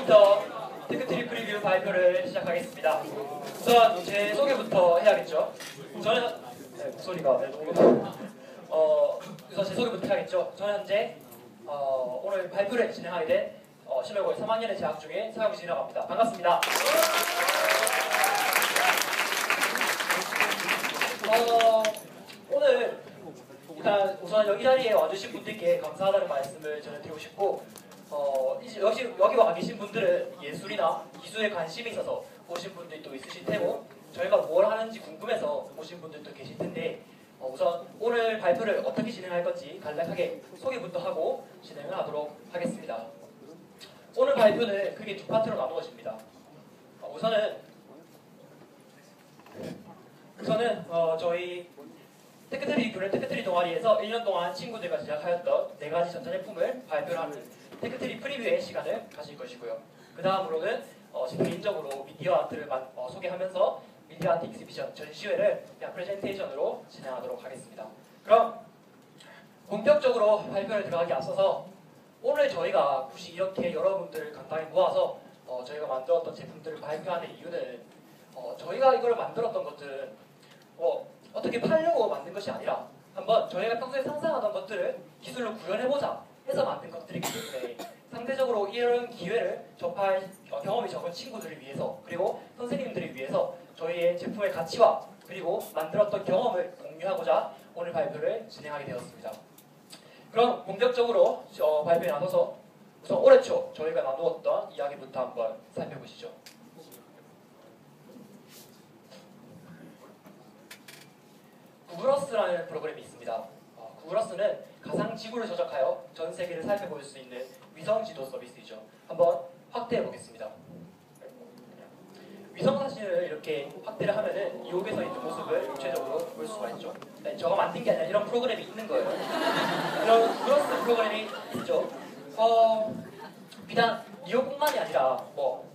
이제부터 테크트리 프리뷰 발표를 시작하겠습니다. 우선 제 소개부터 해야겠죠. 저는 목소리가 우선 제 소개부터 해야겠죠. 저는 현재 오늘 발표를 진행하게 된 실내고의 3학년에 재학 중인 서영진이라고 합니다. 반갑습니다. 오늘 일단 우선 여기 자리에 와주신 분들께 감사하다는 말씀을 저는 드리고 싶고 여기 와 계신 분들은 예술이나 기술에 관심이 있어서 오신 분들도 있으실 테고 저희가 뭘 하는지 궁금해서 오신 분들도 계실 텐데 우선 오늘 발표를 어떻게 진행할 건지 간략하게 소개부터 하고 진행을 하도록 하겠습니다. 오늘 발표는 크게 두 파트로 나누어집니다. 우선은 저희 테크트리 동아리에서 1년 동안 친구들과 제작하였던 4가지 전자제품을 발표하는 테크트리 프리뷰의 시간을 가질 것이고요. 그 다음으로는 제 개인적으로 미디어 아트를 소개하면서 미디어 아트 익스비션 전시회를 그냥 프레젠테이션으로 진행하도록 하겠습니다. 그럼 본격적으로 발표를 들어가기 앞서서 오늘 저희가 굳이 이렇게 여러분들을 간단히 모아서 저희가 만들었던 제품들을 발표하는 이유는 저희가 이걸 만들었던 것들은 어떻게 팔려고 만든 것이 아니라 한번 저희가 평소에 상상하던 것들을 기술로 구현해보자 해서 만든 것들이기 때문에 상대적으로 이런 기회를 접할 경험이 적은 친구들을 위해서 그리고 선생님들을 위해서 저희의 제품의 가치와 그리고 만들었던 경험을 공유하고자 오늘 발표를 진행하게 되었습니다. 그럼 본격적으로 발표에 나서서 우선 올해 초 저희가 나누었던 이야기부터 한번 살펴보시죠. 구글어스라는 프로그램이 있습니다. 구글어스는 가상지구를 조작하여 전 세계를 살펴볼 수 있는 위성지도 서비스이죠. 한번 확대해 보겠습니다. 위성사진을 이렇게 확대를 하면은 이옥에서 있는 모습을 입체적으로 볼 수가 있죠. 네, 저가 만든 게 아니라 이런 프로그램이 있는 거예요. 이런 구글어스 프로그램이 있죠. 비단 뉴욕뿐만이 아니라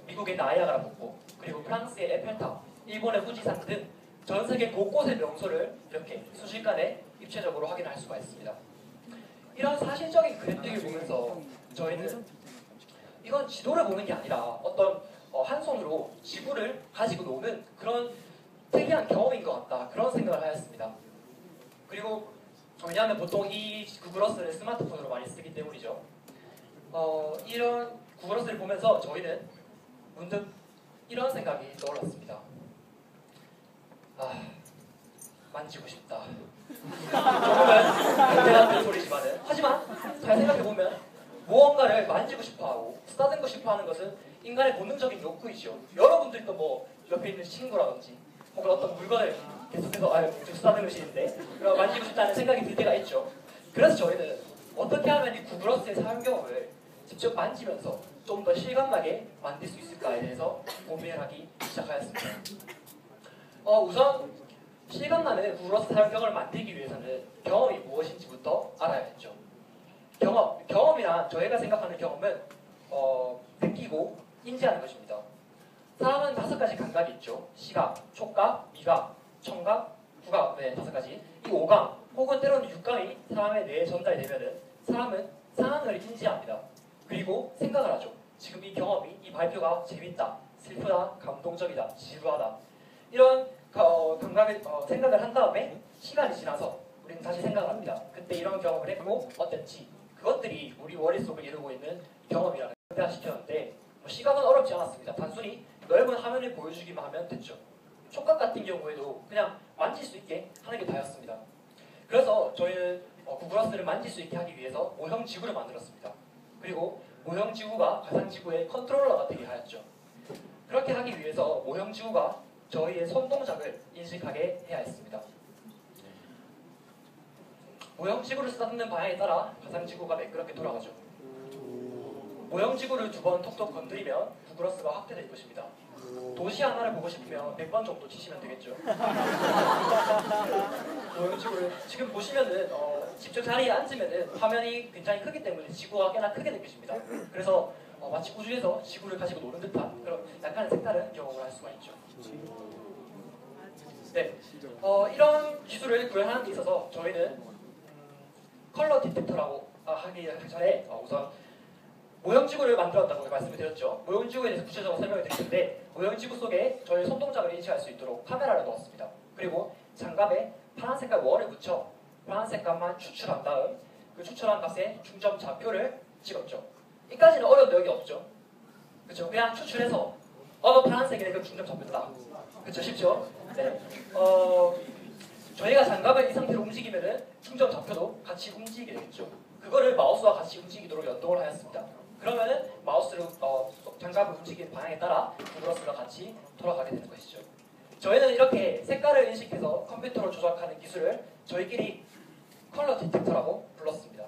미국의 나이아가라 폭포, 그리고 프랑스의 에펠탑, 일본의 후지산 등 전 세계 곳곳의 명소를 이렇게 순식간에 입체적으로 확인할 수가 있습니다. 이런 사실적인 그래픽을 보면서 저희는 이건 지도를 보는 게 아니라 어떤 한 손으로 지구를 가지고 노는 그런 특이한 경험인 것 같다 그런 생각을 하였습니다. 그리고 왜냐하면 보통 이 구글어스를 스마트폰으로 많이 쓰기 때문이죠. 이런 구글어스를 보면서 저희는 문득 이런 생각이 떠올랐습니다. 만지고 싶다. 조금은 대단한 소리지만은 하지만 잘 생각해보면 무언가를 만지고 싶어하고 쓰다듬고 싶어하는 것은 인간의 본능적인 욕구이죠. 여러분들도 옆에 있는 친구라든지 혹은 어떤 물건을 계속해서 쓰다듬으시는데 만지고 싶다는 생각이 들 때가 있죠. 그래서 저희는 어떻게 하면 이 구글어스의 사용 경험을 직접 만지면서 좀 더 실감나게 만들 수 있을까에 대해서 고민을 하기 시작하였습니다. 우선 실감나는 구글어스 사용 경험을 만들기 위해서는 경험이 무엇인지부터 알아야 했죠. 경험이란 저희가 생각하는 경험은 느끼고 인지하는 것입니다. 사람은 5가지 감각이 있죠. 시각, 촉각, 미각, 청각, 후각, 5가지. 이 5감 혹은 때로는 6감이 사람의 뇌에 전달이 되면은 사람은 상황을 인지합니다. 그리고 생각을 하죠. 지금 이 경험이, 이 발표가 재밌다, 슬프다, 감동적이다, 지루하다 이런 생각을 한 다음에 시간이 지나서 우리는 다시 생각을 합니다. 그때 이런 경험을 했고 어땠지? 그것들이 우리 머릿속을 이루고 있는 경험이라는 걸 시켰는데 시각은 어렵지 않았습니다. 단순히 넓은 화면을 보여주기만 하면 됐죠. 촉각 같은 경우에도 그냥 만질 수 있게 하는 게 다였습니다. 그래서 저희는 구글어스를 만질 수 있게 하기 위해서 모형 지구를 만들었습니다. 그리고 모형 지구가 가상지구의 컨트롤러가 되게 하였죠. 그렇게 하기 위해서 모형 지구가 저희의 손동작을 인식하게 해야 했습니다. 모형지구를 쓰다듬는 방향에 따라 가상지구가 매끄럽게 돌아가죠. 모형지구를 2번 톡톡 건드리면 구글어스가 확대될 것입니다. 도시 하나를 보고 싶으면 100번 정도 치시면 되겠죠. 모형지구를 지금 보시면은 직접 자리에 앉으면은 화면이 굉장히 크기 때문에 지구가 꽤나 크게 느껴집니다. 그래서 마치 우주에서 지구를 가지고 노는 듯한 그런 약간의 색다른 경험을 할 수가 있죠. 네, 이런 기술을 구현하는 데 있어서 저희는 컬러 디텍터라고 하기 전에 우선 모형지구를 만들었다고 말씀을 드렸죠. 모형지구에 대해서 구체적으로 설명을 드릴 텐데 모형지구 속에 저희 손동작을 인식할 수 있도록 카메라를 넣었습니다. 그리고 장갑에 파란 색깔 원을 붙여 파란 색깔만 추출한 다음 그 추출한 값의 중점 좌표를 찍었죠. 이까지는 어려운 내용이 없죠. 그렇죠? 그냥 추출해서 파란색이네 그럼 중점 좌표다. 그렇죠? 쉽죠? 네. 저희가 장갑을 이 상태로 움직이면은 중점 좌표도 같이 움직이게 되겠죠. 그거를 마우스와 같이 움직이도록 연동을 하였습니다. 그러면은 마우스를 장갑을 움직이는 방향에 따라 구글어스가 같이 돌아가게 되는 것이죠. 저희는 이렇게 색깔을 인식해서 컴퓨터로 조작하는 기술을 저희끼리 컬러 디텍터라고 불렀습니다.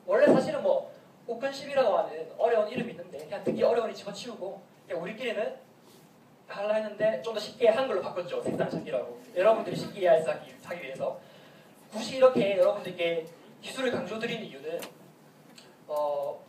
원래 사실은 뭐 오픈십이라고 하는 어려운 이름이 있는데 그냥 듣기 어려우니 집어치우고 그냥 우리끼리는 하려 했는데 좀 더 쉽게 한글로 바꿨죠. 색상 찾기라고. 여러분들이 쉽게 이해하기 위해서. 굳이 이렇게 여러분들께 기술을 강조드리는 이유는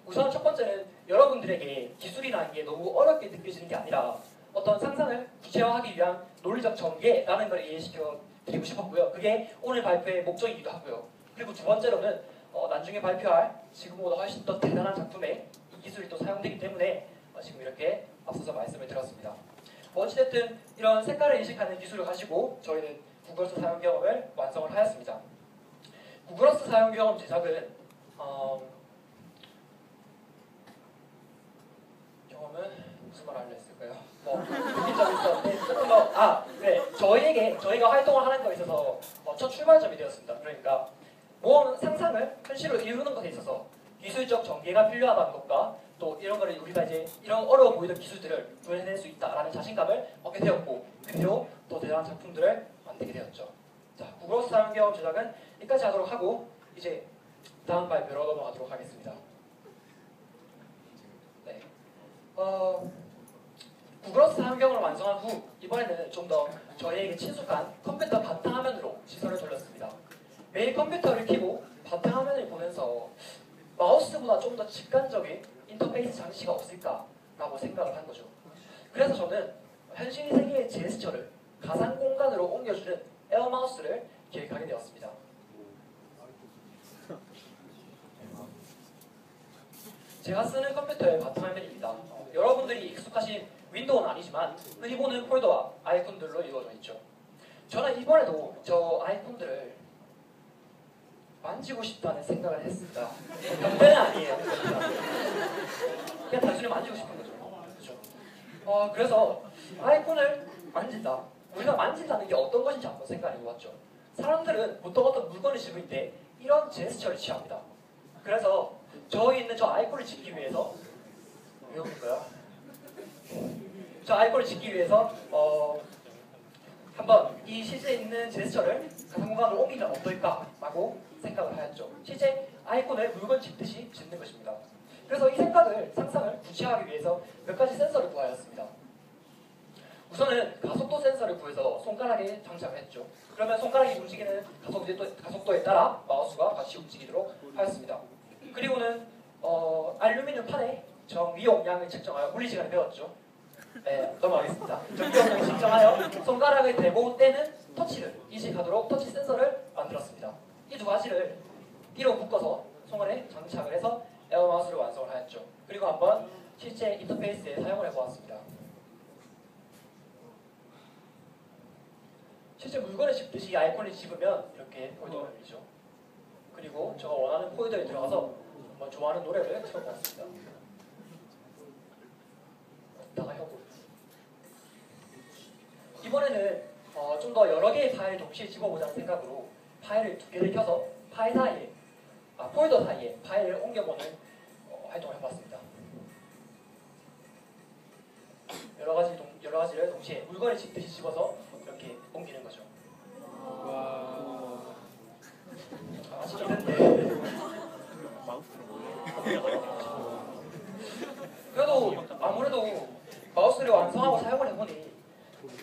우선 첫 번째는 여러분들에게 기술이라는 게 너무 어렵게 느껴지는 게 아니라 어떤 상상을 구체화하기 위한 논리적 전개라는 걸 이해시켜 드리고 싶었고요. 그게 오늘 발표의 목적이기도 하고요. 그리고 두 번째로는 나중에 발표할 지금보다 훨씬 더 대단한 작품에 이 기술이 또 사용되기 때문에 지금 이렇게 앞서서 말씀을 드렸습니다. 어찌됐든 이런 색깔을 인식하는 기술을 가지고 저희는 구글어스 사용 경험을 완성을 하였습니다. 구글어스 사용 경험 제작은 경험은 무슨 말 하려 했을까요? 느낀 점이 있었는데 네, 저희가 활동을 하는 거에 있어서 첫 출발점이 되었습니다. 그러니까 모험 상상을 현실로 이루는 것에 있어서 기술적 전개가 필요하다는 것과 또 이런 거를 우리가 이제 이런 어려워 보이던 기술들을 구해낼 수 있다라는 자신감을 얻게 되었고 그 뒤로 더 대단한 작품들을 만들게 되었죠. 자, 구글어스 사용 경험 제작은 여기까지 하도록 하고 이제 다음 발표로 넘어가도록 하겠습니다. 네, 구글어스 사용 경험을 완성한 후 이번에는 좀 더 저희에게 친숙한 컴퓨터 바탕화면으로 시선을 돌렸습니다. 매일 컴퓨터를 켜고 바탕화면을 보면서 마우스보다 좀 더 직관적인 인터페이스 장치가 없을까라고 생각을 한 거죠. 그래서 저는 현실 세계의 제스처를 가상 공간으로 옮겨주는 에어마우스를 기획하게 되었습니다. 제가 쓰는 컴퓨터의 바탕화면입니다. 여러분들이 익숙하신 윈도우는 아니지만 흔히 보는 폴더와 아이콘들로 이루어져 있죠. 저는 이번에도 저 아이콘들을 만지고 싶다는 생각을 했습니다. 변태는 아니에요. 그냥 단순히 만지고 싶은 거죠. 그렇죠? 그래서 아이콘을 만진다. 우리가 만진다는 게 어떤 것인지 한번 생각해보았죠. 사람들은 보통 어떤 물건을 집을 때 이런 제스처를 취합니다. 그래서 저기 있는 저 아이콘을 집기 위해서 외워볼까요? 저 아이콘을 집기 위해서 한번 이 실제 있는 제스처를 가상 공간으로 옮기면 어떨까라고 생각을 하였죠. 실제 아이콘을 물건 집듯이 집는 것입니다. 그래서 이 상상을 구체화하기 위해서 몇 가지 센서를 구하였습니다. 우선은 가속도 센서를 구해서 손가락에 장착을 했죠. 그러면 손가락이 움직이는 가속도에 따라 마우스가 같이 움직이도록 하였습니다. 그리고는 알루미늄 판에 정위용량을 측정하여 물리시간에 배웠죠. 네, 넘어가겠습니다. 정위용량을 측정하여 손가락을 대고 떼는 터치를 인식하도록 터치 센서를 만들었습니다. 이 두 가지를 띠로 묶어서 손안에 장착을 해서 에어마우스를 완성을 하였죠. 그리고 한번 실제 인터페이스에 사용을 해보았습니다. 실제 물건을 집듯이 아이콘을 집으면 이렇게 폴더가 열리죠. 그리고 제가 원하는 폴더에 들어가서 정말 좋아하는 노래를 틀어보았습니다. 다가혀고. 이번에는 좀 더 여러 개의 파일을 동시에 집어보자는 생각으로 파일을 두 개를 켜서 폴더 사이에 파일을 옮겨보는 활동을 해봤습니다. 여러 가지를 동시에 물건을 집듯이 집어서 이렇게 옮기는 거죠. 아직 있는데 그래도 아무래도 마우스를 완성하고 사용을 해보니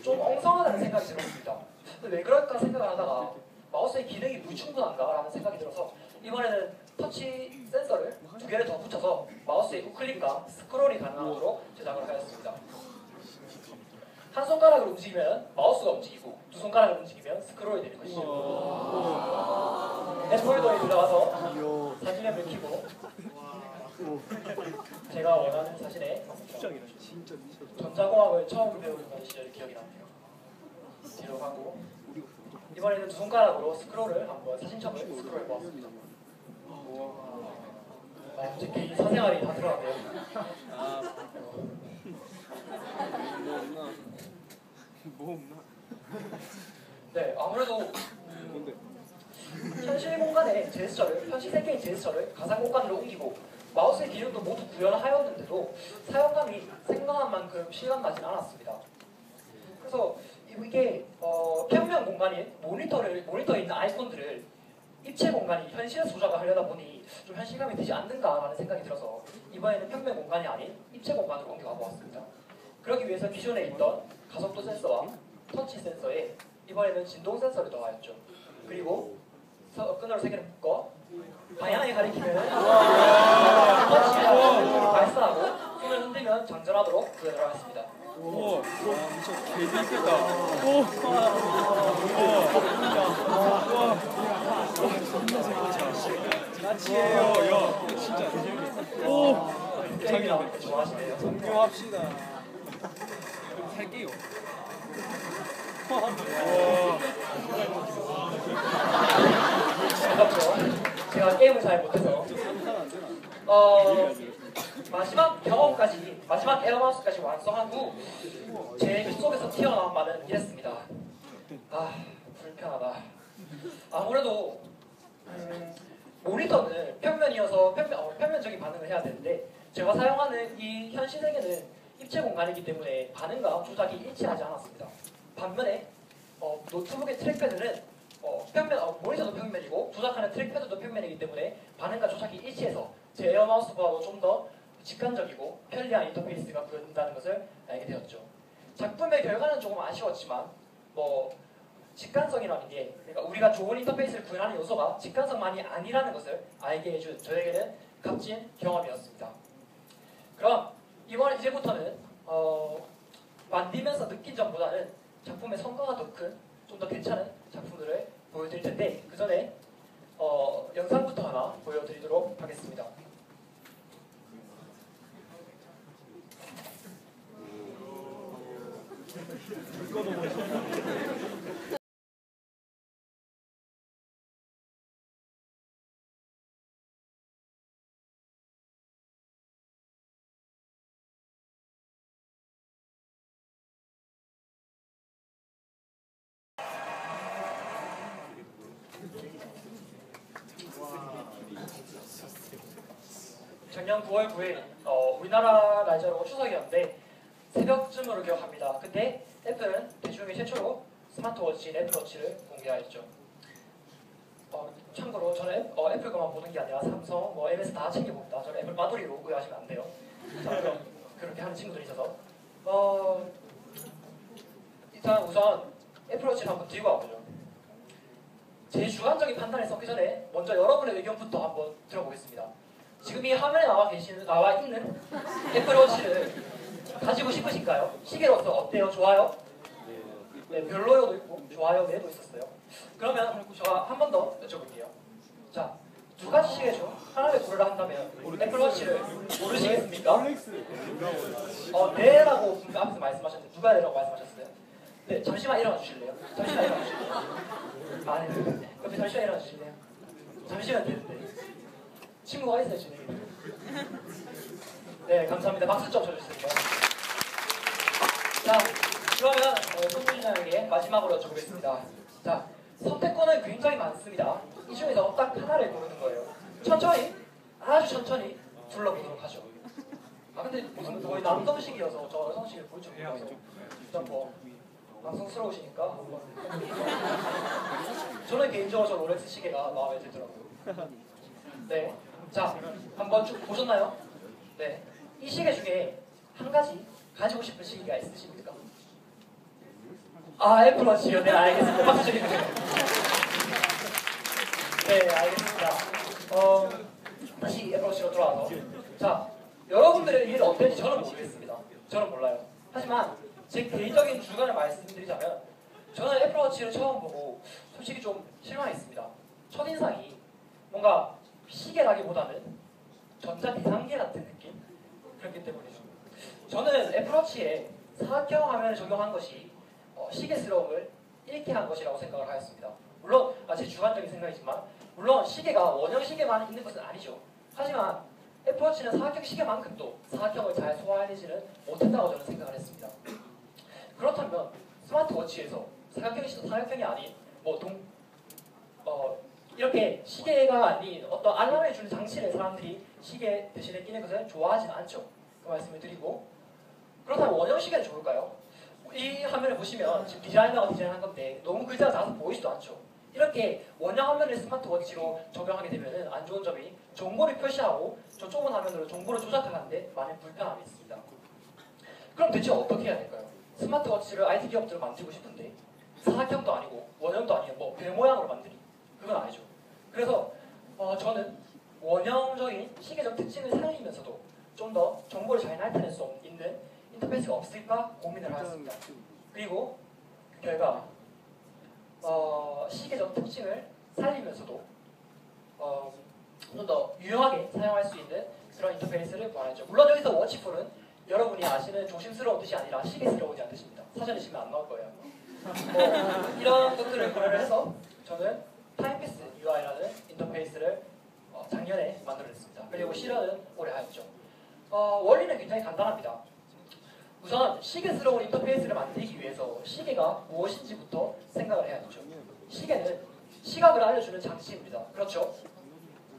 좀 엉성하다는 생각이 들었습니다. 근데 왜 그럴까 생각을 하다가 마우스의 기능이 불충분한가 라는 생각이 들어서 이번에는 터치 센서를 두 개를 더 붙여서 마우스의 우클릭과 스크롤이 가능하도록 제작을 하였습니다. 한 손가락을 움직이면 마우스가 움직이고 두 손가락을 움직이면 스크롤이 되는 것이죠. 앱 폴더에 들어가서 사진 앱을 켜고 제가 원하는 사실에 전자공학을 처음 배우는 시절이 기억이 나네요. 뒤로 가고 이번에는 두 손가락으로 스크롤을 한번 사진첩을 스크롤해 보았습니다. 제 개인 사생활이 다 들어가네요. 뭐 없나? 네, 아무래도 현실 공간의 제스처를, 현실 세계의 제스처를 가상 공간으로 옮기고 마우스의 기능도 모두 구현하였는데도 사용감이 생각한 만큼 실감나진 않았습니다. 그래서 이게 평면 공간인 모니터에 있는 아이콘들을 입체 공간이 현실에서 조작을 하려다 보니 좀 현실감이 되지 않는가라는 생각이 들어서 이번에는 평면 공간이 아닌 입체 공간으로 옮겨가 보았습니다. 그러기 위해서 기존에 있던 가속도 센서와 터치 센서에 이번에는 진동 센서를 더하였죠. 그리고 끈으로 세 개를 묶어 방향을 가리키면 터치가 발사하고 손을 흔들면 장전하도록 구현을 하였습니다. 오, 진짜 개재밌겠다. 나치예요, 야, 진짜. 오, 게임이 나오는 거 좋아하시네요. 성교합시다. 살게요. 반갑죠. 제가 게임을 잘 못해서 마지막 에어마우스까지 완성한 후 제 귓속에서 튀어나온 말은 이랬습니다. 아, 불편하다. 아무래도 모니터는 평면이어서 평면적인 반응을 해야 되는데 제가 사용하는 이 현실 세계는 입체 공간이기 때문에 반응과 조작이 일치하지 않았습니다. 반면에 노트북의 트랙패드는 모니터도 평면이고 조작하는 트랙패드도 평면이기 때문에 반응과 조작이 일치해서 제 에어마우스보다도 좀 더 직관적이고 편리한 인터페이스가 구현된다는 것을 알게 되었죠. 작품의 결과는 조금 아쉬웠지만 직관성이라는 게 그러니까 우리가 좋은 인터페이스를 구현하는 요소가 직관성만이 아니라는 것을 알게 해준 저에게는 값진 경험이었습니다. 그럼 이제부터는 만들면서 느낀 점보다는 작품의 성과가 더 큰, 좀 더 괜찮은 작품들을 보여드릴 텐데 그 전에 영상부터 하나 보여드리도록 하겠습니다. 작년 9월 9일 우리나라 날짜로 추석이었는데 새벽쯤으로 기억합니다. 그때 애플은 대중에 최초로 스마트워치인 애플워치를 공개하였죠. 참고로 저는 애플 것만 보는 게 아니라 삼성, MS 다 챙겨봅니다. 저는 애플 마돌이로 오해하시면 안 돼요. 자, 그렇게 하는 친구들이 있어서 일단 우선 애플워치를 한번 들고 와보죠. 제 주관적인 판단을 섞기 전에 먼저 여러분의 의견부터 한번 들어보겠습니다. 지금 이 화면에 나와 있는 애플워치를 가지고 싶으신가요? 시계로서 어때요? 좋아요? 네, 별로요도 있고 좋아요, 네도 있었어요. 그러면 제가 한 번 더 여쭤볼게요. 자, 두 가지 시계 중 하나를 고르라 한다면 애플워치를 고르시겠습니까? 네라고 앞에서 말씀하셨는데 누가 네라고 말씀하셨어요? 네, 잠시만 일어나 주실래요? 잠시만 일어나 주실래요? 아, 네. 옆에 잠시만 일어나 주실래요? 잠시만 되는데. 친구가 있어요, 진행이. 네, 감사합니다. 박수 좀 쳐주세요. 자, 그러면 손준이에게 마지막으로 여쭤보겠습니다. 자, 선택권은 굉장히 많습니다. 이 중에서 딱 하나를 고르는 거예요. 천천히, 아주 천천히 둘러보도록 하죠. 근데 무슨 거의 남성식이어서 저 여성식을 볼 줄 몰라서 일단 방송스러우시니까 저는 개인적으로 저 롤렉스 시계가 마음에 들더라고요. 네, 자, 한번 쭉 보셨나요? 네, 이 시계 중에 한 가지 가지고 싶은 시계가 있으십니까? 애플워치요. 네, 알겠습니다. 박수 주세요. 네, 알겠습니다. 다시 애플워치로 돌아와서 자, 여러분들의 일은 어땠는지 저는 모르겠습니다. 저는 몰라요. 하지만 제 개인적인 주관을 말씀드리자면 저는 애플워치를 처음 보고 솔직히 좀 실망했습니다. 첫인상이 뭔가 시계라기보다는 전자계산기 같은 느낌? 그렇기 때문이죠. 저는 애플워치에 사각형 화면을 적용한 것이 시계스러움을 잃게 한 것이라고 생각을 하였습니다. 물론 제 주관적인 생각이지만 물론 시계가 원형 시계만 있는 것은 아니죠. 하지만 애플워치는 사각형 시계만큼도 사각형을 잘 소화해내지는 못한다고 저는 생각을 했습니다. 그렇다면 스마트워치에서 사각형이 아닌 이렇게 시계가 아닌 어떤 알람을 주는 장치를 사람들이 시계 대신에 끼는 것을 좋아하지는 않죠. 그 말씀을 드리고 그렇다면 원형 시계는 좋을까요? 이 화면을 보시면 지금 디자이너가 디자인한 건데 너무 글자가 작아서 보이지도 않죠. 이렇게 원형 화면을 스마트워치로 적용하게 되면 안 좋은 점이 정보를 표시하고 저 좁은 화면으로 정보를 조작하는데 많은 불편함이 있습니다. 그럼 대체 어떻게 해야 될까요? 스마트워치를 IT 기업들을 만들고 싶은데 사각형도 아니고 원형도 아니고 별 모양으로 만드니 그건 아니죠. 그래서 저는 원형적인 시계적 특징을 살리면서도 좀 더 정보를 잘 나타낼 수 있는 인터페이스가 없을까 고민을 하였습니다. 그리고 그 결과 시계적 특징을 살리면서도 좀 더 유용하게 사용할 수 있는 그런 인터페이스를 구현했죠. 물론 여기서 워치풀은 여러분이 아시는 조심스러운 뜻이 아니라 시계스러운이라는 뜻입니다. 사전에 치면 안 나올 거예요. 이런 것들을 고려를 해서 저는 타임피스 UI라는 인터페이스를 작년에 만들어냈습니다. 그리고 실현은 올해 하였죠. 원리는 굉장히 간단합니다. 우선 시계스러운 인터페이스를 만들기 위해서 시계가 무엇인지부터 생각을 해야 되죠. 시계는 시각을 알려주는 장치입니다. 그렇죠?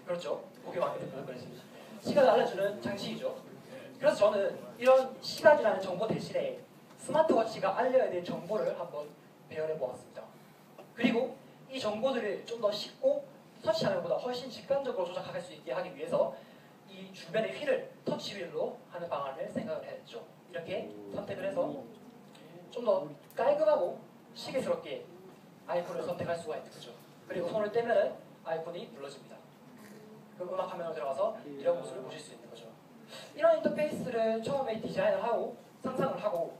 그렇죠? 보기 많이 듣고 그랬습니다. 시각을 알려주는 장치이죠. 그래서 저는 이런 시각이라는 정보 대신에 스마트워치가 알려야 될 정보를 한번 배열해 보았습니다. 그리고 이 정보들을 좀 더 쉽고 터치 화면보다 훨씬 직관적으로 조작할 수 있게 하기 위해서 이 주변의 휠을 터치 휠로 하는 방안을 생각을 했죠. 이렇게 선택을 해서 좀 더 깔끔하고 시계스럽게 아이콘을 선택할 수가 있는 거죠. 그리고 손을 떼면 아이콘이 눌러집니다. 그 음악 화면으로 들어가서 이런 모습을 보실 수 있는 거죠. 이런 인터페이스를 처음에 디자인을 하고 상상을 하고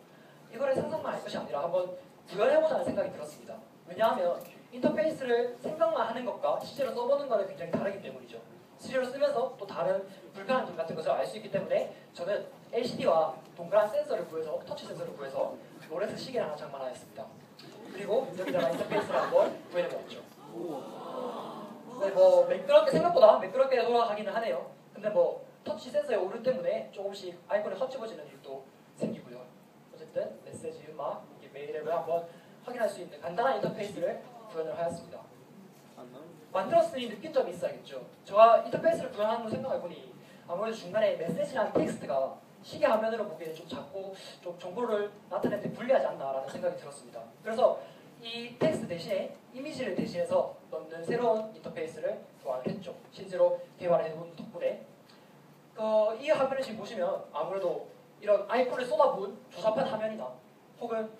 이거를 상상만 할 것이 아니라 한번 구현해보자는 생각이 들었습니다. 왜냐하면 인터페이스를 생각만 하는 것과 실제로 써보는 것은 굉장히 다르기 때문이죠. 실제로 쓰면서 또 다른 불편한 점 같은 것을 알 수 있기 때문에 저는 LCD와 동그란 센서를 구해서 터치 센서를 구해서 롤렉스 시계를 하나 장만하였습니다. 그리고 여기다가 인터페이스를 한번 구현해보았죠. 네, 매끄럽게 생각보다 매끄럽게 돌아가기는 하네요. 근데 터치 센서의 오류 때문에 조금씩 아이콘이 헛집어지는 일도 생기고요. 어쨌든 메시지, 음악, 메일 앱을 한번 확인할 수 있는 간단한 인터페이스를 구현을 하였습니다. 만들었으니 느낀 점이 있어야겠죠. 제가 인터페이스를 구현하는 걸 생각해보니 아무래도 중간에 메시지랑 텍스트가 시계 화면으로 보기에는 좀 작고 좀 정보를 나타내는데 불리하지 않나라는 생각이 들었습니다. 그래서 이 텍스트 대신에 이미지를 대신해서 넣는 새로운 인터페이스를 교환을 했죠. 실제로 개발해본 덕분에 이 화면을 지금 보시면 아무래도 이런 아이콘을 쏟아부은 조잡한 화면이나 혹은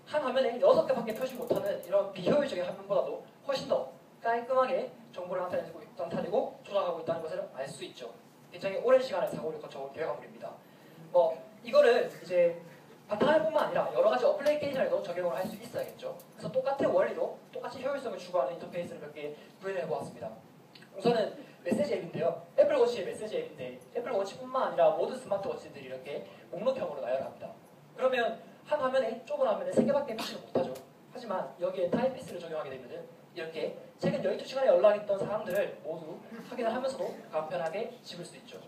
한 화면에 6개밖에 펴지 못하는 이런 비효율적인 화면보다도 훨씬 더 깔끔하게 정보를 나타내고 조작하고 있다는 것을 알 수 있죠. 굉장히 오랜 시간의 사고를 거쳐온 결과물입니다. 이거를 이제 바탕화면뿐만 아니라 여러 가지 어플리케이션에도 적용을 할 수 있어야겠죠. 그래서 똑같은 원리로 똑같이 효율성을 추구하는 인터페이스를 몇 개 구현해 보았습니다. 우선은 메시지 앱인데요. 애플워치의 메시지 앱인데 애플워치뿐만 아니라 모든 스마트워치들이 이렇게 목록형으로 나열합니다. 그러면 한 화면에 좁은 화면에 3개밖에 표시를 못하죠. 하지만 여기에 타임피스를 적용하게 되면은 이렇게 최근 12시간에 연락했던 사람들을 모두 확인을 하면서도 간편하게 집을 수 있죠.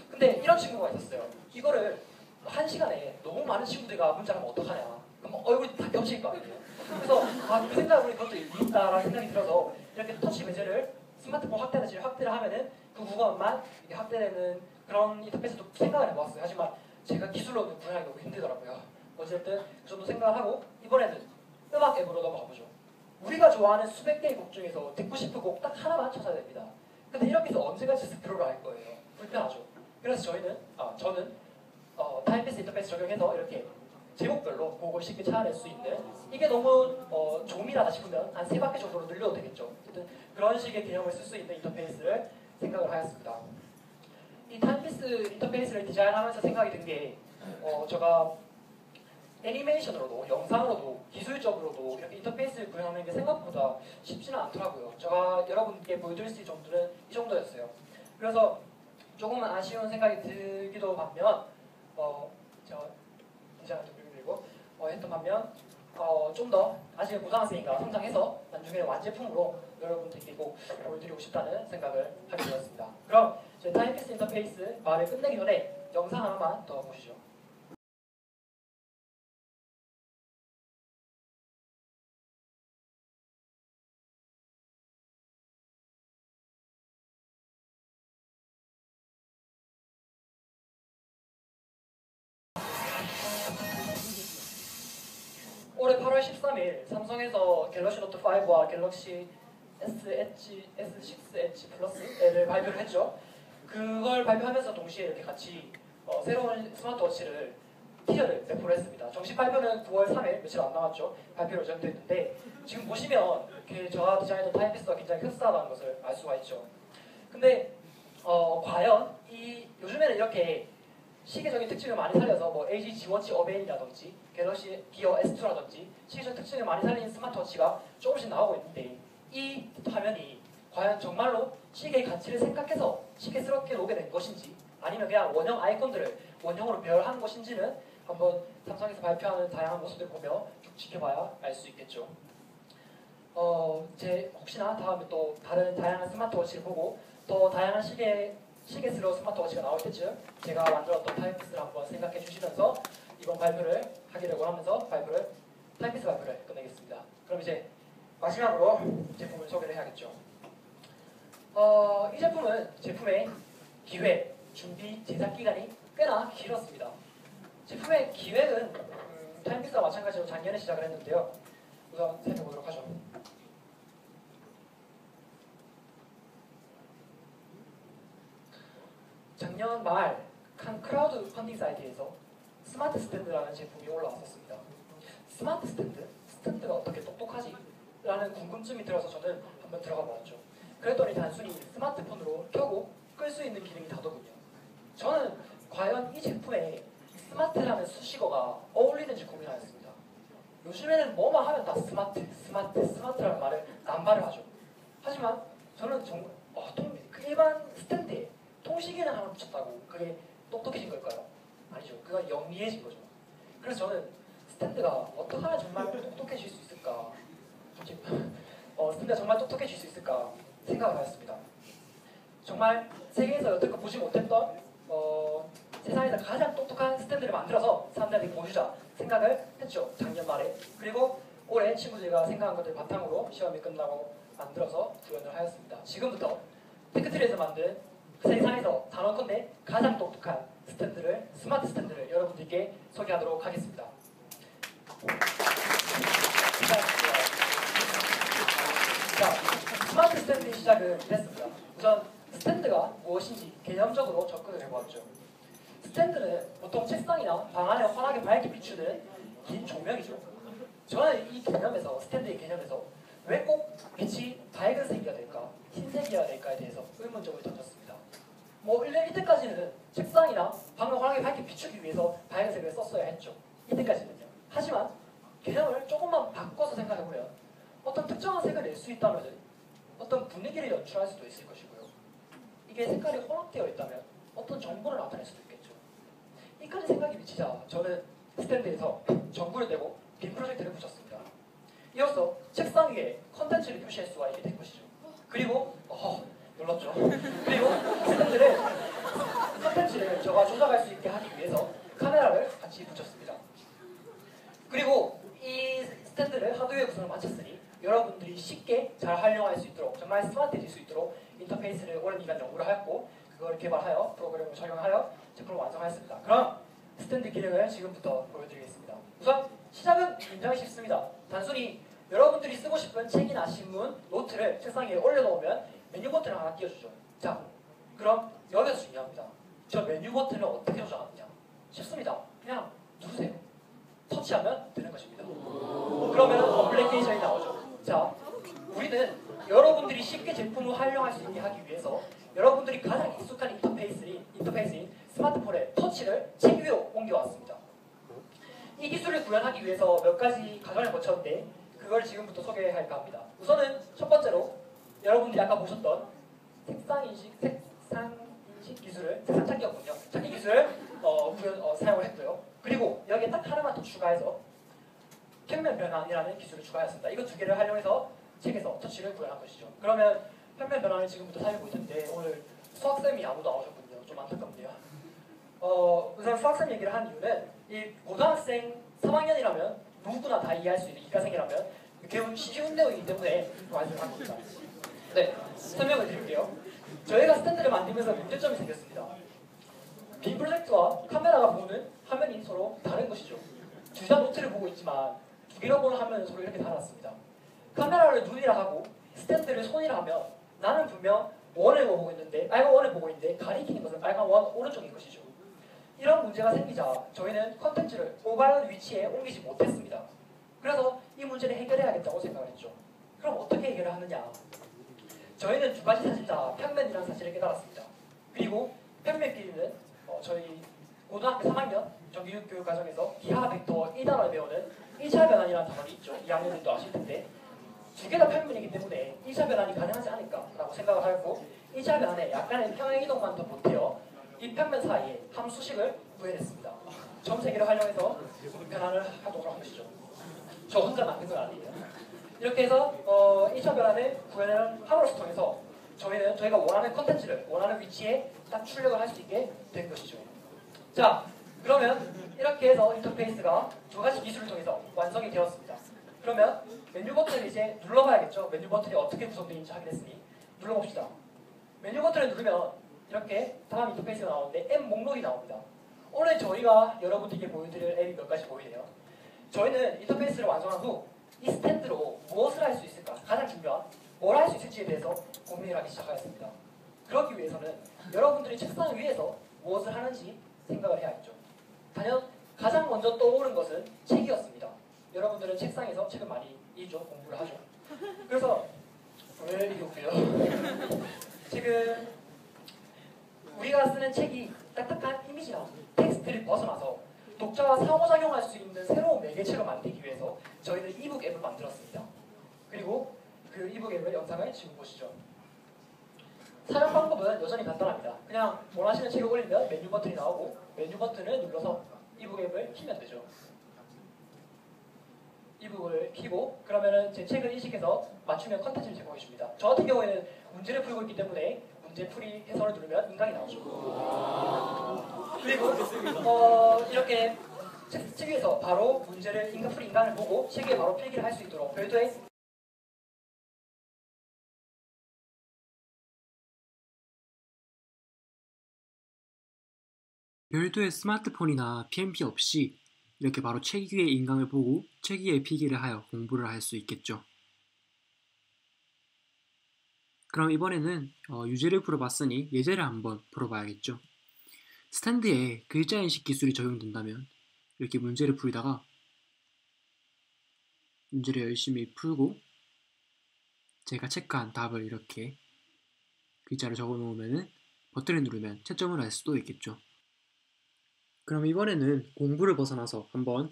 근데 이런 친구가 있었어요. 이거를 1시간에 너무 많은 친구들과 문자를 하면 어떡하냐. 그럼 얼굴이 다 겹칠 거 아니에요. 그래서 그 생각을 그것도 일리 있다라는 생각이 들어서 이렇게 터치 배제를 스마트폰 확대를 하면은 그 부분만 이게 확대되는 그런 인터페이스도 생각을 해보았어요. 하지만 제가 기술로는 구현하기 너무 힘들더라고요. 어쨌든 그 정도 생각을 하고 이번에는 음악 앱으로 넘어가 보죠. 우리가 좋아하는 수백 개의 곡 중에서 듣고 싶은 곡 딱 하나만 찾아야 됩니다. 근데 이렇게 해서 언제까지 스크롤을 할 거예요. 불편하죠. 그래서 저는 타임피스 인터페이스 적용해서 이렇게 제목별로 곡을 쉽게 찾아낼 수 있는 이게 너무 조밀하다 싶으면 한 3바퀴 정도로 늘려도 되겠죠. 어쨌든 그런 식의 개념을 쓸 수 있는 인터페이스를 생각을 하였습니다. 이 타임피스 인터페이스를 디자인하면서 생각이 든 게 제가 애니메이션으로도 영상으로도 기술적으로도 이렇게 인터페이스를 구현하는 게 생각보다 쉽지는 않더라고요. 제가 여러분께 보여드릴 수 있는 정도는 이 정도였어요. 그래서 조금은 아쉬운 생각이 들기도 반면 저 디자인 좀 그리고 했던 반면 좀 더 아직 고등학생이니까 성장해서 나중에 완제품으로 여러분들께 꼭 보여드리고 싶다는 생각을 하게 되었습니다. 그럼 제 타임피스 인터페이스 말을 끝내기 전에 영상 하나만 더 보시죠. 올해 8월 13일 삼성에서 갤럭시 노트 5와 갤럭시 S6 Edge 플러스를 발표를 했죠. 그걸 발표하면서 동시에 이렇게 같이 새로운 스마트워치를 티저를 배포를 했습니다. 정식 발표는 9월 3일 며칠 안 남았죠. 발표 예정되어 있는데 지금 보시면 이렇게 저와 디자이너 타임피스가 굉장히 흡사하다는 것을 알 수가 있죠. 근데 과연 요즘에는 이렇게 시계적인 특징을 많이 살려서 뭐 LG G워치 어벤이라든지 갤럭시 기어 S2라든지 시계적 특징을 많이 살린 스마트워치가 조금씩 나오고 있는데 이 화면이 과연 정말로 시계의 가치를 생각해서 시계스럽게 오게 된 것인지 아니면 그냥 원형 아이콘들을 원형으로 배열한 것인지는 한번 삼성에서 발표하는 다양한 모습들을 보며 쭉 지켜봐야 알 수 있겠죠. 혹시나 다음에 또 다른 다양한 스마트워치를 보고 더 다양한 시계스러운 스마트워치가 나올 때쯤 제가 만들었던 타임피스를 한번 생각해 주시면서 이번 발표를 하게 되고 하면서 타임피스 발표를 끝내겠습니다. 그럼 이제 마지막으로 제품을 소개를 해야겠죠. 이 제품의 기획, 준비, 제작 기간이 꽤나 길었습니다. 제품의 기획은 타임피스와 마찬가지로 작년에 시작을 했는데요. 우선 살펴보도록 하죠. 작년 말 한 크라우드 펀딩 사이트에서 스마트 스탠드라는 제품이 올라왔었습니다. 스마트 스탠드? 스탠드가 어떻게 똑똑하지? 라는 궁금증이 들어서 저는 한번 들어가 보았죠. 그랬더니 단순히 스마트폰으로 켜고 끌 수 있는 기능이 다더군요. 저는 과연 이 제품에 스마트라는 수식어가 어울리는지 고민하였습니다. 요즘에는 뭐만 하면 다 스마트라는 말을 남발을 하죠. 하지만 저는 정말 일반 스탠드에 통시계는 하나 붙였다고 그게 똑똑해진 걸까요? 아니죠. 그건 영리해진 거죠. 그래서 저는 스탠드가 어떻게 하면 정말 똑똑해질 수 있을까? 스탠드가 정말 똑똑해질 수 있을까 생각을 하였습니다. 정말 세계에서 여태껏 보지 못했던 세상에서 가장 똑똑한 스탠드를 만들어서 사람들에게 보여주자 생각을 했죠. 작년 말에. 그리고 올해 친구들과 생각한 것들 바탕으로 시험이 끝나고 만들어서 구현을 하였습니다. 지금부터 테크트리에서 만든 세상에서 단언컨대 가장 똑똑한 스마트 스탠드를 여러분들께 소개하도록 하겠습니다. 자, 스마트 스탠드의 시작은 이랬습니다. 우선 스탠드가 무엇인지 개념적으로 접근을 해보았죠. 스탠드는 보통 책상이나 방 안에 환하게 밝게 비추는 긴 조명이죠. 저는 이 개념에서, 스탠드의 개념에서 왜 꼭 빛이 밝은 색이어야 될까, 흰색이어야 될까에 대해서 의문점을 던졌습니다. 이때까지는 책상이나 방을 환하게 밝게 비추기 위해서 밝은 색을 썼어야 했죠. 이때까지는요. 하지만 개념을 조금만 바꿔서 생각해보면 어떤 특정한 색을 낼 수 있다면 어떤 분위기를 연출할 수도 있을 것이고요. 이게 색깔이 혼합되어 있다면 어떤 정보를 나타낼 수도 있겠죠. 이까지 생각이 미치자 저는 스탠드에서 전구를 대고 빔 프로젝트를 붙였습니다. 이로써 책상 위에 컨텐츠를 표시할 수가 있게 된 것이죠. 그리고 놀랐죠. 그리고 컨텐츠를 저가 조작할 수 있게 하기 위해서 카메라를 같이 붙였습니다. 그리고 이 스탠드를 하드웨어 구성을 마쳤으니 여러분들이 쉽게 잘 활용할 수 있도록 정말 스마트해질 수 있도록 인터페이스를 오랜 기간 연구를 하였고 그걸 개발하여 프로그램을 적용하여 제품을 완성하였습니다. 그럼 스탠드 기능을 지금부터 보여드리겠습니다. 우선 시작은 굉장히 쉽습니다. 단순히 여러분들이 쓰고 싶은 책이나 신문, 노트를 책상 위에 올려놓으면 메뉴 버튼을 하나 띄워주죠. 자, 그럼 여기서 중요합니다. 저 메뉴 버튼을 어떻게 조작하느냐? 쉽습니다. 그냥 누르세요. 터치하면 되는 것입니다. 그러면 어플리케이션이 나오죠. 자, 우리는 여러분들이 쉽게 제품을 활용할 수 있게 하기 위해서 여러분들이 가장 익숙한 인터페이스인 스마트폰의 터치를 책 위로 옮겨왔습니다. 이 기술을 구현하기 위해서 몇 가지 과정을 거쳤는데 그걸 지금부터 소개할까 합니다. 우선은 첫 번째로 여러분들이 아까 보셨던 색상 인식 기술을 색상 찾기였군요. 찾기 기술을 사용을 했고요. 그리고 여기에 딱 하나만 더 추가해서 평면 변환이라는 기술을 추가했습니다. 이거 두 개를 활용해서 책에서 터치를 구현한 것이죠. 그러면 평면 변환을 지금부터 사용하고 있는데 오늘 수학쌤이 아무도 안 오셨군요. 좀 안타깝네요. 우선 수학쌤 얘기를 한 이유는 이 고등학생 3학년이라면 누구나 다 이해할 수 있는 이과생이라면 매우 쉬운 내용이기 때문에 완성한 겁니다. 네, 설명을 드릴게요. 저희가 스탠드를 만들면서 문제점이 생겼습니다. 빔 프로젝트와 카메라가 보는 화면이 서로 다른 것이죠. 둘 다 노트를 보고 있지만 두 개가 보는 화면은 서로 이렇게 달랐습니다. 카메라를 눈이라 하고 스탠드를 손이라 하면 나는 분명 원을 보고 있는데 빨간 원을 보고 있는데 가리키는 것은 빨간 원 오른쪽인 것이죠. 이런 문제가 생기자 저희는 컨텐츠를 오바른 위치에 옮기지 못했습니다. 그래서 이 문제를 해결해야겠다고 생각을 했죠. 그럼 어떻게 해결을 하느냐? 저희는 두 가지 사실 다 평면이라는 사실을 깨달았습니다. 그리고 평면끼리는 저희 고등학교 3학년 정규교육 과정에서 기하 벡터 1단원을 배우는 1차 변환이라는 단원이 있죠. 2학년들도 아실 텐데 두 개 다 평면이기 때문에 1차 변환이 가능하지 않을까라고 생각을 하였고 1차 변환에 약간의 평행 이동만 더 보태어 이 평면 사이에 함수식을 구해냈습니다. 점 3개를 활용해서 변환을 하도록 한 것이죠. 저 혼자 만든 건 아니에요. 이렇게 해서 1차 변환을 구현을 함으로써 통해서 저희가 원하는 컨텐츠를 원하는 위치에 딱 출력을 할 수 있게 된 것이죠. 자, 그러면 이렇게 해서 인터페이스가 두 가지 기술을 통해서 완성이 되었습니다. 그러면 메뉴 버튼을 이제 눌러봐야겠죠. 메뉴 버튼이 어떻게 구성되어 있는지 확인했으니 눌러봅시다. 메뉴 버튼을 누르면 이렇게 다음 인터페이스가 나오는데 앱 목록이 나옵니다. 오늘 저희가 여러분들께 보여드릴 앱이 몇 가지 보이네요. 저희는 인터페이스를 완성한 후 이 스탠드로 무엇을 할 수 있을까? 가장 중요한 뭘 할 수 있을지에 대해서 고민을 하기 시작하였습니다. 그러기 위해서는 여러분들이 책상 위에서 무엇을 하는지 생각을 해야겠죠. 단연 가장 먼저 떠오른 것은 책이었습니다. 여러분들은 책상에서 책을 많이 읽죠. 공부를 하죠. 그래서 왜 이렇게 웃겨요? 지금 우리가 쓰는 책이 딱딱한 이미지나 텍스트를 벗어나서 독자와 상호작용할 수 있는 새로운 매개체로 만들기 위해서 저희는 이북 앱을 만들었습니다. 그리고 그 이북 앱의 영상을 지금 보시죠. 사용 방법은 여전히 간단합니다. 그냥 원하시는 책을 올리면 메뉴 버튼이 나오고 메뉴 버튼을 눌러서 이북 앱을 키면 되죠. 이북을 키고 그러면은 제 책을 인식해서 맞춤형 컨텐츠를 제공해 줍니다. 저 같은 경우에는 문제를 풀고 있기 때문에 문제풀이 해설을 누르면 인강이 나오죠. 그리고 이렇게 책 위에서 바로 문제를 인강풀이 인강을 보고 책 위에 바로 필기를 할 수 있도록 별도의 스마트폰이나 PMP 없이 이렇게 바로 책 위에 인강을 보고 책 위에 필기를 하여 공부를 할 수 있겠죠. 그럼 이번에는 유제를 풀어봤으니 예제를 한번 풀어봐야겠죠. 스탠드에 글자 인식 기술이 적용된다면 이렇게 문제를 풀다가 문제를 열심히 풀고 제가 체크한 답을 이렇게 글자를 적어 놓으면 버튼을 누르면 채점을 할 수도 있겠죠. 그럼 이번에는 공부를 벗어나서 한번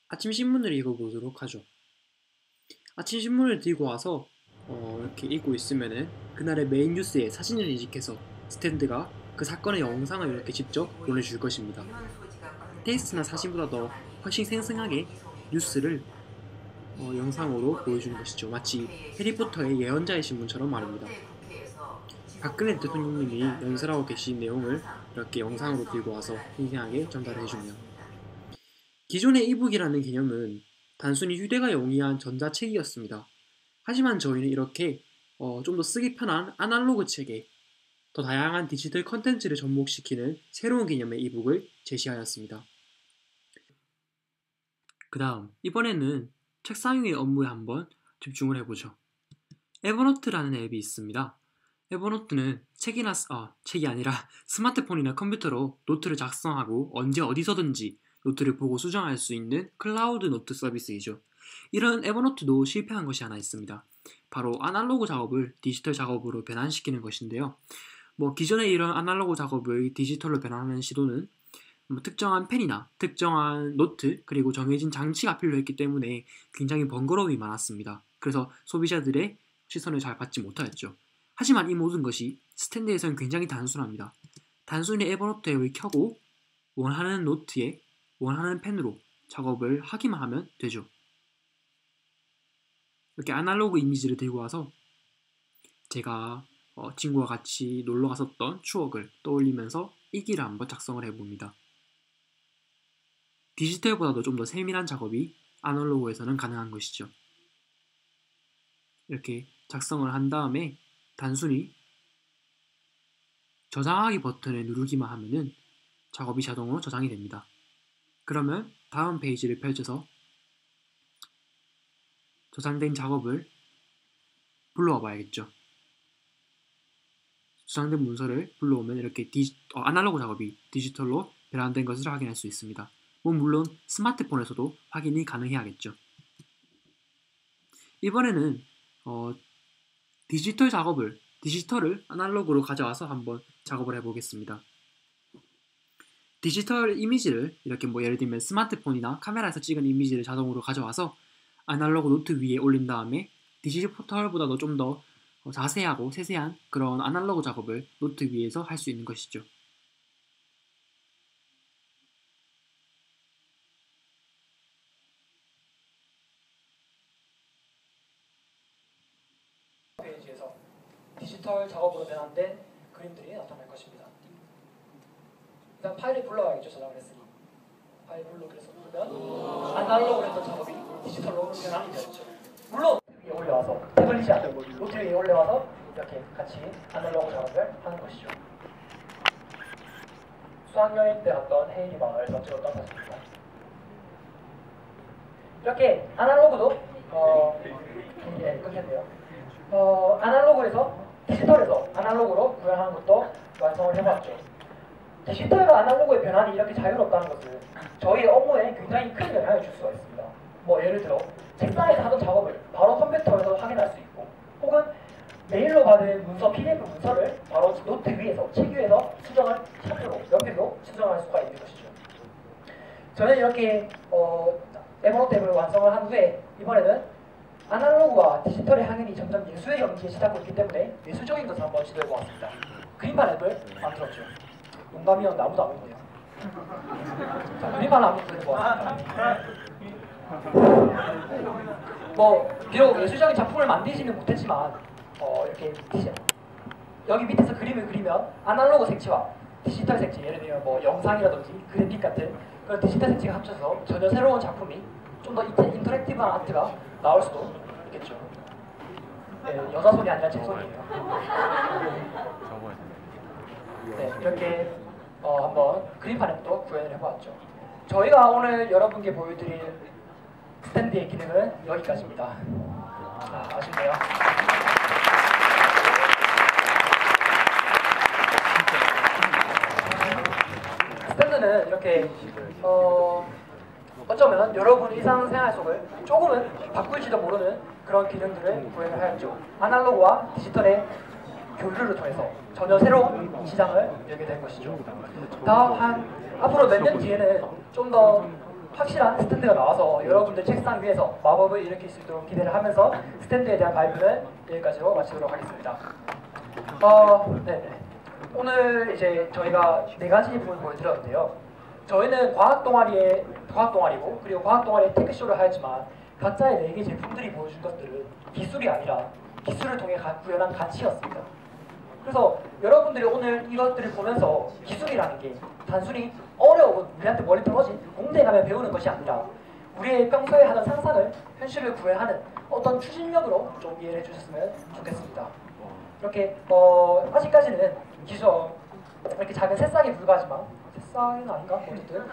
아침 신문을 읽어보도록 하죠. 아침 신문을 들고 와서 이렇게 읽고 있으면은 그날의 메인 뉴스에 사진을 인식해서 스탠드가 그 사건의 영상을 이렇게 직접 보내줄 것입니다. 텍스트나 사진보다 더 훨씬 생생하게 뉴스를 영상으로 보여주는 것이죠. 마치 해리포터의 예언자의 신문처럼 말입니다. 박근혜 대통령님이 연설하고 계신 내용을 이렇게 영상으로 들고 와서 생생하게 전달을 해주며 기존의 이북이라는 개념은 단순히 휴대가 용이한 전자책이었습니다. 하지만 저희는 이렇게 좀 더 쓰기 편한 아날로그 책에 더 다양한 디지털 컨텐츠를 접목시키는 새로운 개념의 이북을 제시하였습니다. 그 다음 이번에는 책상 위의 업무에 한번 집중을 해보죠. 에버노트라는 앱이 있습니다. 에버노트는 책이 아니라 스마트폰이나 컴퓨터로 노트를 작성하고 언제 어디서든지 노트를 보고 수정할 수 있는 클라우드 노트 서비스이죠. 이런 에버노트도 실패한 것이 하나 있습니다. 바로 아날로그 작업을 디지털 작업으로 변환시키는 것인데요. 기존의 이런 아날로그 작업을 디지털로 변환하는 시도는 특정한 펜이나 특정한 노트 그리고 정해진 장치가 필요했기 때문에 굉장히 번거로움이 많았습니다. 그래서 소비자들의 시선을 잘 받지 못하였죠. 하지만 이 모든 것이 스탠드에서는 굉장히 단순합니다. 단순히 에버노트 앱을 켜고 원하는 노트에 원하는 펜으로 작업을 하기만 하면 되죠. 이렇게 아날로그 이미지를 들고 와서 제가 친구와 같이 놀러 갔었던 추억을 떠올리면서 일기를 한번 작성을 해봅니다. 디지털보다도 좀 더 세밀한 작업이 아날로그에서는 가능한 것이죠. 이렇게 작성을 한 다음에 단순히 저장하기 버튼을 누르기만 하면은 작업이 자동으로 저장이 됩니다. 그러면 다음 페이지를 펼쳐서 저장된 작업을 불러와 봐야겠죠. 저장된 문서를 불러오면 이렇게 아날로그 작업이 디지털로 변환된 것을 확인할 수 있습니다. 물론 스마트폰에서도 확인이 가능해야겠죠. 이번에는 디지털을 아날로그로 가져와서 한번 작업을 해보겠습니다. 디지털 이미지를 이렇게 예를 들면 스마트폰이나 카메라에서 찍은 이미지를 자동으로 가져와서 아날로그 노트 위에 올린 다음에 디지털보다도 좀 더 자세하고 세세한 그런 아날로그 작업을 노트 위에서 할 수 있는 것이죠. 페이지에서 디지털 작업으로 변환된 그림들이 나타날 것입니다. 일단 파일을 불러와야겠죠. 저장을 했으니 파일 불러오기에서 누르면 아날로그로 했던 작업이 디지털로 변환이 되었죠. 물론 위에 올려와서 태블릿이 아니고 노트 위에 올려와서 이렇게 같이 아날로그 작업을 하는 것이죠. 수학여행 때 갔던 헤이리 마을에서 찍었던 사진입니다. 이렇게 아날로그도 끊겼네요. 아날로그에서 디지털에서 아날로그로 구현하는 것도 완성을 해봤죠. 디지털과 아날로그의 변환이 이렇게 자유롭다는 것은 저희 업무에 굉장히 큰 영향을 줄 수가 있습니다. 예를 들어 책상에서 하던 작업을 바로 컴퓨터에서 확인할 수 있고, 혹은 메일로 받은 문서, PDF 문서를 바로 노트 위에서, 책 위에서 수정을 샵으로, 연필로 수정할 수가 있는 것이죠. 저는 이렇게 에버노트 앱을 완성을 한 후에 이번에는 아날로그와 디지털의 향연이 점점 예술의 경지에 시작하고 있기 때문에 예술적인 것을 한번 시도해보았습니다. 그림판 앱을 만들었죠. 농담이었는데 아무도 안 오네요. 자, 그림판 한번 그려보았습니다. 비록 예술적인 작품을 만들지는 못했지만 이렇게 여기 밑에서 그림을 그리면 아날로그 색채와 디지털 색채, 예를 들면 영상이라든지 그래픽 같은 그런 디지털 색채가 합쳐서 전혀 새로운 작품이 좀 더 인터랙티브한 아트가 나올 수도 있겠죠. 네, 여자 손이 아니라 제 손이에요. 네, 이렇게 한번 그림판에 또 구현을 해보았죠. 저희가 오늘 여러분께 보여드릴 스탠드의 기능은 여기까지입니다. 아쉽네요. 스탠드는 이렇게 어쩌면 여러분 일상생활 속을 조금은 바꿀지도 모르는 그런 기능들을 구현을 하였죠. 아날로그와 디지털의 교류를 통해서 전혀 새로운 시장을 열게 된 것이죠. 앞으로 몇 년 뒤에는 좀 더 확실한 스탠드가 나와서 여러분들 책상 위에서 마법을 일으킬 수 있도록 기대를 하면서 스탠드에 대한 발표는 여기까지로 마치도록 하겠습니다. 오늘 이제 저희가 4가지 부분을 보여드렸는데요. 저희는 과학 동아리고, 그리고 과학 동아리에 테크쇼를 하였지만 각자의 4개 제품들이 보여준 것들은 기술이 아니라 기술을 통해 구현한 가치였습니다. 그래서 여러분들이 오늘 이것들을 보면서 기술이라는 게 단순히 어려운 우리한테 멀리 떨어진 공대에 가면 배우는 것이 아니라 우리의 평소에 하던 상상을 현실을 구현하는 어떤 추진력으로 좀 이해해 주셨으면 좋겠습니다. 이렇게 아직까지는 이렇게 작은 새싹에 불과하지만, 새싹은 아닌가? 어쨌든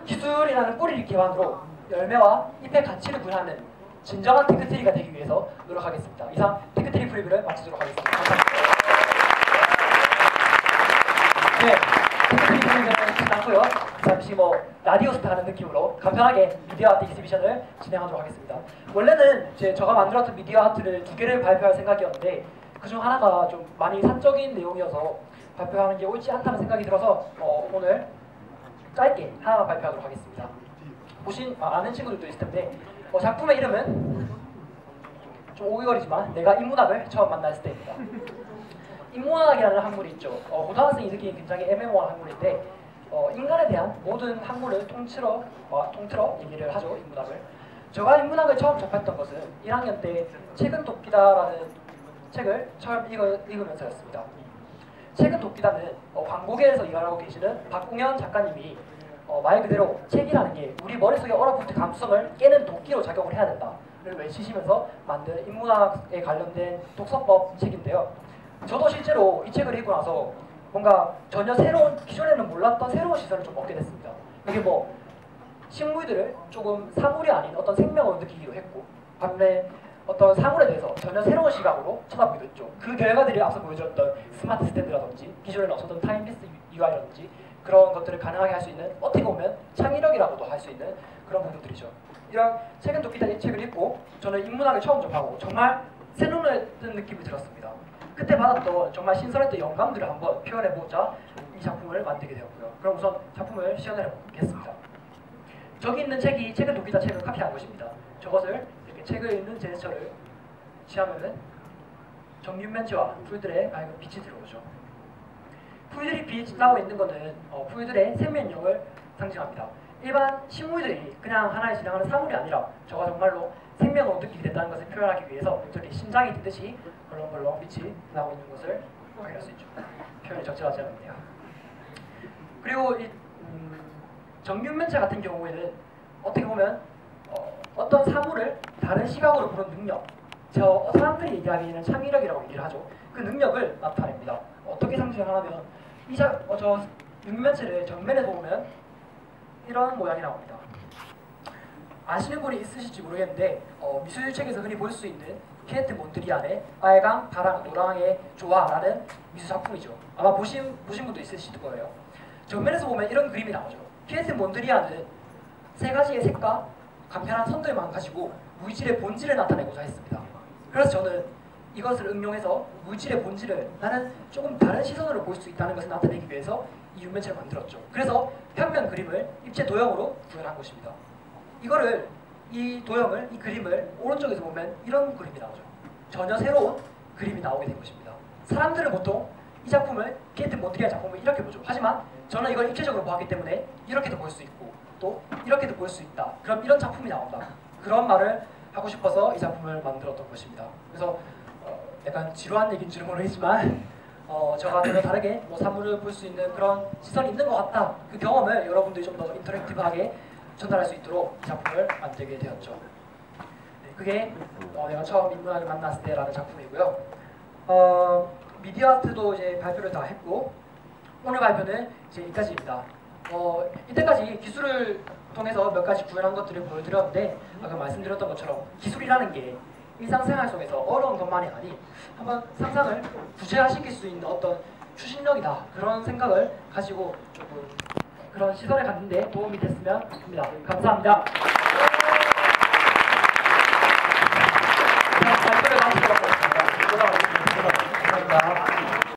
기술이라는 뿌리를 기반으로 열매와 잎의 가치를 구현하는 진정한 테크트리가 되기 위해서 노력하겠습니다. 이상 테크트리 프리뷰를 마치도록 하겠습니다. 감사합니다. 네, 테크트리 프리뷰는 끝났고요. 잠시 라디오스타 하는 느낌으로 간편하게 미디어 아트 익스비션을 진행하도록 하겠습니다. 원래는 제가 만들었던 미디어 아트를 2개를 발표할 생각이었는데 그중 하나가 좀 많이 사적인 내용이어서 발표하는 게 옳지 않다는 생각이 들어서 오늘 짧게 하나만 발표하도록 하겠습니다. 아는 친구들도 있을 텐데 작품의 이름은 좀 오글거리지만 내가 인문학을 처음 만났을 때입니다. 인문학이라는 학문이 있죠. 고등학생이 듣기엔 굉장히 애매모호한 학문인데 인간에 대한 모든 학문을 통틀어 얘기를 하죠. 인문학을. 제가 인문학을 처음 접했던 것은 1학년 때 책은 돕기다라는 책을 처음 읽으면서였습니다. 책은 돕기다는 광고계에서 일하고 계시는 박공현 작가님이 말 그대로 책이라는 게 우리 머릿속에 얼어붙은 감수성을 깨는 도끼로 작용을 해야 된다를 외치시면서 만든 인문학에 관련된 독서법 책인데요. 저도 실제로 이 책을 읽고 나서 뭔가 전혀 새로운, 기존에는 몰랐던 새로운 시선을 좀 얻게 됐습니다. 이게 뭐 식물들을 조금 사물이 아닌 어떤 생명으로 느끼기도 했고, 반면에 어떤 사물에 대해서 전혀 새로운 시각으로 쳐다보기도 했죠. 그 결과들이 앞서 보여드렸던 스마트 스탠드라든지 기존에는 없었던 타임리스 UI라든지 그런 것들을 가능하게 할 수 있는, 어떻게 보면 창의력이라고도 할 수 있는 그런 부분들이죠. 이런 책은 돕기다 이 책을 읽고 저는 인문학을 처음 접하고 정말 새로운 느낌이 들었습니다. 그때 받았던 정말 신선했던 영감들을 한번 표현해보자 이 작품을 만들게 되었고요. 그럼 우선 작품을 시연해 보겠습니다. 저기 있는 책이 책은 돕기다 책을 카피한 것입니다. 저것을 이렇게 책을 읽는 제스처를 취하면은 정육면체와 풀들의 밝은 빛이 들어오죠. 풀들이 빛나고 있는 것은 풀들의 생명력을 상징합니다. 일반 식물들이 그냥 하나의 지나가는 사물이 아니라 저가 정말로 생명을 느끼게 된다는 것을 표현하기 위해서 저기 심장이 뛰듯이 벌렁벌렁 빛이 나고 있는 것을 확인할 수 있죠. 표현이 적절하지 않네요. 그리고 이 정육면체 같은 경우에는 어떻게 보면 어떤 사물을 다른 시각으로 보는 능력, 저 사람들이 얘기하기에는 창의력이라고 얘기를 하죠. 그 능력을 나타냅니다. 어떻게 상징을 하냐면 저 육면체를 정면에서 보면 이런 모양이 나옵니다. 아시는 분이 있으실지 모르겠는데 미술책에서 흔히 볼 수 있는 케네트 몬드리안의 빨강, 파랑, 노랑의 조화라는 미술 작품이죠. 아마 보신 분도 있으실 거예요. 정면에서 보면 이런 그림이 나오죠. 케네트 몬드리안은 세 가지의 색과 간편한 선들만 가지고 물질의 본질을 나타내고자 했습니다. 그래서 저는 이것을 응용해서 물질의 본질을 나는 조금 다른 시선으로 볼 수 있다는 것을 나타내기 위해서 이 육면체를 만들었죠. 그래서 평면 그림을 입체 도형으로 구현한 것입니다. 이 그림을 오른쪽에서 보면 이런 그림이 나오죠. 전혀 새로운 그림이 나오게 된 것입니다. 사람들은 보통 이 작품을, 케네트 몬드리안 작품을 이렇게 보죠. 하지만 저는 이걸 입체적으로 보았기 때문에 이렇게도 볼 수 있고 또 이렇게도 볼 수 있다. 그럼 이런 작품이 나온다. 그런 말을 하고 싶어서 이 작품을 만들었던 것입니다. 그래서 약간 지루한 얘기인 줄은 모르겠지만 저와 전혀 다르게 사물을 볼 수 있는 그런 시선이 있는 것 같다. 그 경험을 여러분들이 좀 더 인터랙티브하게 전달할 수 있도록 이 작품을 만들게 되었죠. 네, 그게 내가 처음 인문학을 만났을 때라는 작품이고요. 미디어 아트도 이제 발표를 다 했고 오늘 발표는 이제 여기까지입니다. 이때까지 기술을 통해서 몇 가지 구현한 것들을 보여드렸는데 아까 말씀드렸던 것처럼 기술이라는 게 일상생활 속에서 어려운 것만이 아닌 한번 상상을 구체화시킬 수 있는 어떤 추진력이다, 그런 생각을 가지고 조금 그런 시선을 갖는 데 도움이 됐으면 합니다. 감사합니다.